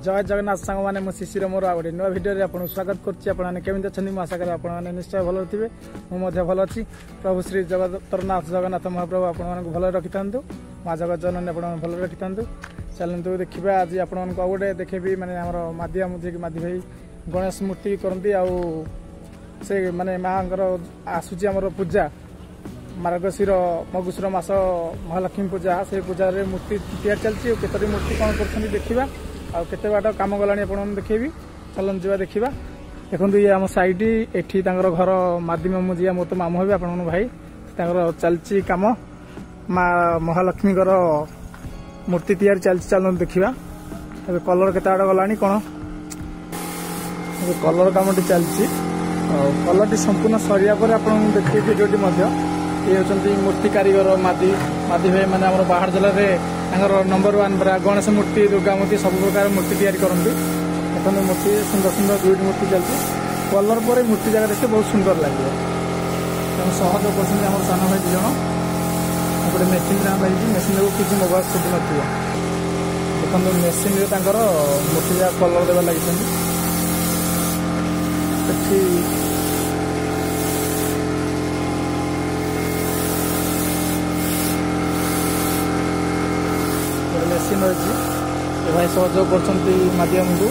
जय जगन्नाथ सांग मैंने मो शिशिर मोर आ गोटे नुआ भिडियो आपको स्वागत करुँगी आशा करें आप निश्चय भल थे मुझे भल अच्छी प्रभु श्री जगतरनाथ जगन्नाथ महाप्रभु आपण भल रखी था माँ जगत जननी आप भल रखी था चलतु देखा आज आपण गोटे देखेबी माने मादी मादी भाई गणेश मूर्ति करती से माने माँ आसूची आमर पूजा मार्गशीर मगुशीर मास महालक्ष्मी पूजा से पूजा मूर्ति तैयार चलती केतरी मूर्ति कौन कर देखा आते बाट कम गला देखेबी चलन जा देखा देखो ये आम साइड एठी घर मादी मामू जी मोर तो मामू हे आप भाई चलती कम माँ महालक्ष्मी मूर्ति तैयार चलती चलन देखा कलर केते बाट गलानी कौन कलर कम चलती कलर संपूर्ण सरिया पर आप देखिए भिडियोटी ये होती मूर्ति कारीगर मादी मादी भाई मैंने बाहर जिले में नंबर 1 पूरा गणेश मूर्ति दुर्गा मूर्ति सब प्रकार मूर्ति तैयारी करती देखो मूर्ति सुंदर सुंदर दुईट मूर्ति चलती कलर पर मूर्ति जगह देखते बहुत सुंदर लगे तेनाली सहयोग कर सान भाई दु जन गोटे मेसीन मेसीन को किसी मोबाइल सुधु न देखो मेसीन मूर्ति जगह कलर देवा लगी मेसीन रही भाई सहयोग कर माध्यम को